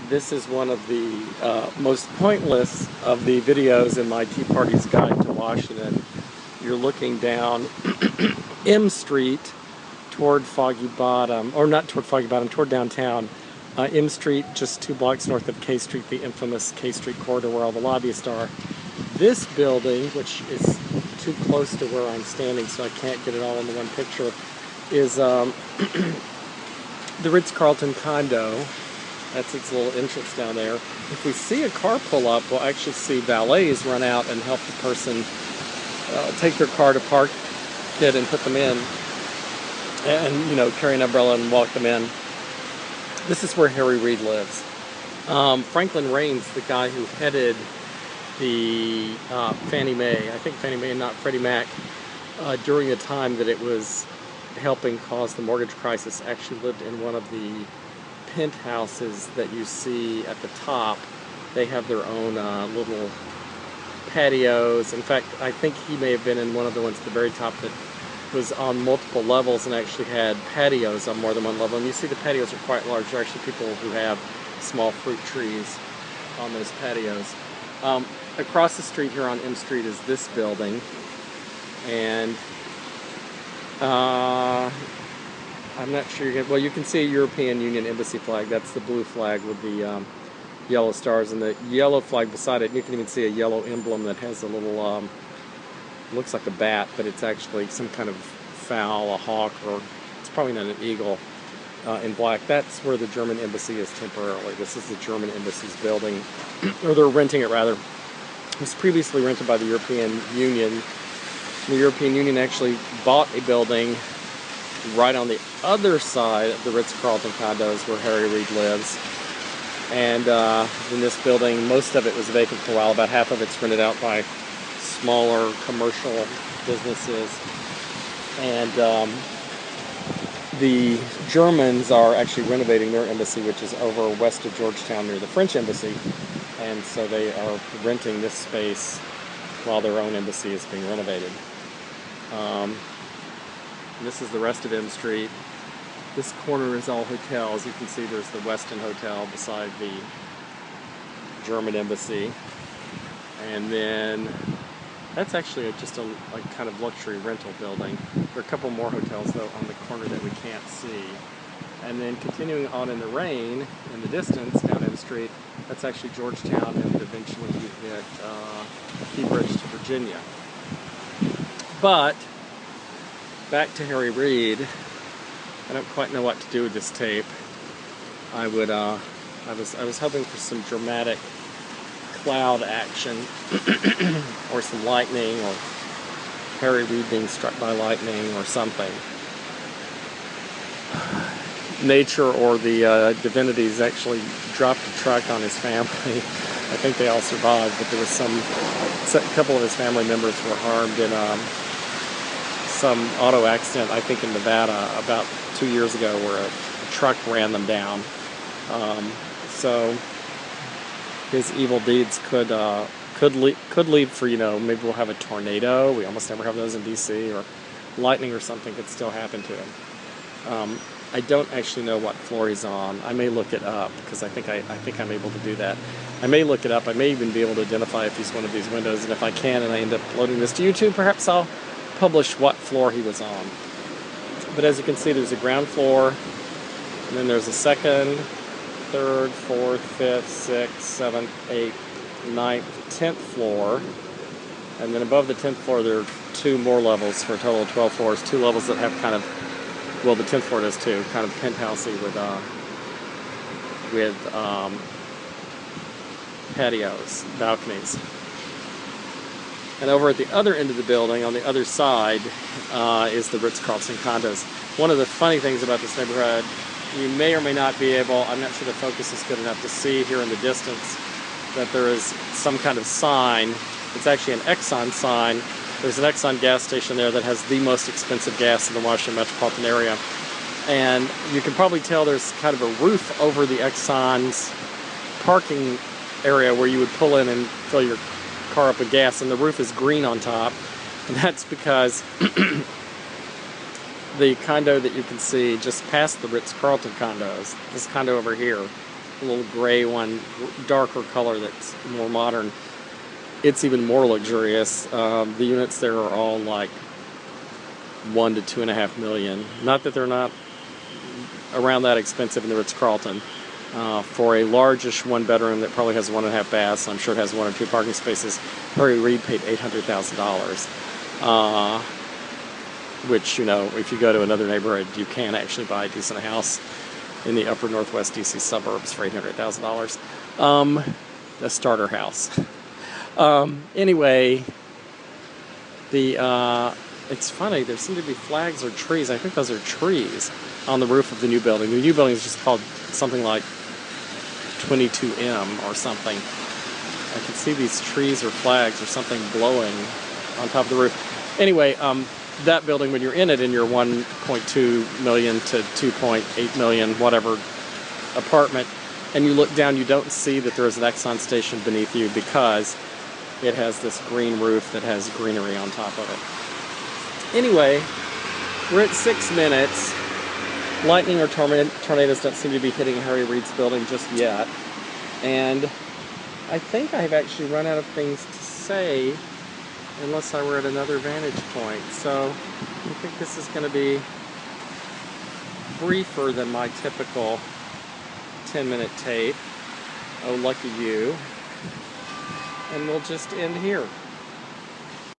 This is one of the most pointless of the videos in my Tea Party's Guide to Washington. You're looking down M Street toward Foggy Bottom, or not toward Foggy Bottom, toward downtown. M Street, just 2 blocks north of K Street, the infamous K Street corridor where all the lobbyists are. This building, which is too close to where I'm standing so I can't get it all in the one picture, is the Ritz-Carlton condo. That's its little entrance down there. If we see a car pull up, we'll actually see valets run out and help the person take their car to park it and put them in, and, you know, carry an umbrella and walk them in. This is where Harry Reid lives. Franklin Raines, the guy who headed the Fannie Mae, I think Fannie Mae and not Freddie Mac, during a time that it was helping cause the mortgage crisis, actually lived in one of the penthouses that you see at the top. They have their own little patios. In fact, I think he may have been in one of the ones at the very top that was on multiple levels and actually had patios on more than one level. And you see the patios are quite large. There are actually people who have small fruit trees on those patios. Across the street here on M Street is this building, and I'm not sure you can, well, you can see a European Union Embassy flag. That's the blue flag with the yellow stars, and the yellow flag beside it. You can even see a yellow emblem that has a little, looks like a bat, but it's actually some kind of fowl, a hawk, or it's probably not an eagle, in black. That's where the German embassy is temporarily. This is the German embassy's building, or they're renting it rather. It was previously rented by the European Union. The European Union actually bought a building right on the other side of the Ritz-Carlton condos where Harry Reid lives. And in this building, most of it was vacant for a while. About half of it's rented out by smaller commercial businesses. And the Germans are actually renovating their embassy, which is over west of Georgetown near the French embassy. And so they are renting this space while their own embassy is being renovated. This is the rest of M Street. This corner is all hotels. You can see there's the Westin Hotel beside the German embassy. And then that's actually just a kind of luxury rental building. There are a couple more hotels, though, on the corner that we can't see. And then continuing on in the rain, in the distance, down M Street, that's actually Georgetown, and eventually you hit Key Bridge to Virginia. But back to Harry Reid. I don't quite know what to do with this tape. I was hoping for some dramatic cloud action, or some lightning, or Harry Reid being struck by lightning, or something. Nature or the divinities actually dropped a truck on his family. I think they all survived, but there was a couple of his family members were harmed in some auto accident, I think in Nevada, about 2 years ago, where a truck ran them down. So his evil deeds could lead for, you know, maybe we'll have a tornado. We almost never have those in DC, or lightning or something could still happen to him. I don't actually know what floor he's on. I may look it up, because I think I'm able to do that. I may look it up. I may even be able to identify if he's one of these windows, and if I can and I end up uploading this to YouTube, perhaps I'll publish what floor he was on. But as you can see, there's a ground floor, and then there's a second, third, fourth, fifth, sixth, seventh, eighth, ninth, 10th floor. And then above the 10th floor, there are 2 more levels for a total of 12 floors. 2 levels that have kind of, well, the 10th floor does too, kind of penthousey with patios, balconies. And over at the other end of the building, on the other side, is the Ritz-Carlton condos. One of the funny things about this neighborhood, you may or may not be able, I'm not sure the focus is good enough to see here in the distance, that there is some kind of sign. It's actually an Exxon sign. There's an Exxon gas station there that has the most expensive gas in the Washington metropolitan area. And you can probably tell there's kind of a roof over the Exxon's parking area where you would pull in and fill your car up with gas, and the roof is green on top. And that's because the condo that you can see just past the Ritz-Carlton condos, this condo over here, a little gray one, darker color that's more modern. It's even more luxurious. The units there are all like 1 to 2.5 million. Not that they're not around that expensive in the Ritz-Carlton. For a largish one bedroom that probably has 1.5 baths, I'm sure it has 1 or 2 parking spaces, Reid paid $800,000. Which, you know, if you go to another neighborhood, you can actually buy a decent house in the upper northwest DC suburbs for $800,000. A starter house. Anyway, it's funny, there seem to be flags or trees. I think those are trees on the roof of the new building. The new building is just called something like 22M or something. I can see these trees or flags or something blowing on top of the roof. Anyway, that building, when you're in it in your 1.2 million to 2.8 million, whatever, apartment, and you look down, you don't see that there is an Exxon station beneath you because it has this green roof that has greenery on top of it. Anyway, we're at 6 minutes. Lightning or tornadoes don't seem to be hitting Harry Reid's building just yet. And I think I've actually run out of things to say unless I were at another vantage point. So I think this is going to be briefer than my typical 10-minute tape. Oh, lucky you. And we'll just end here.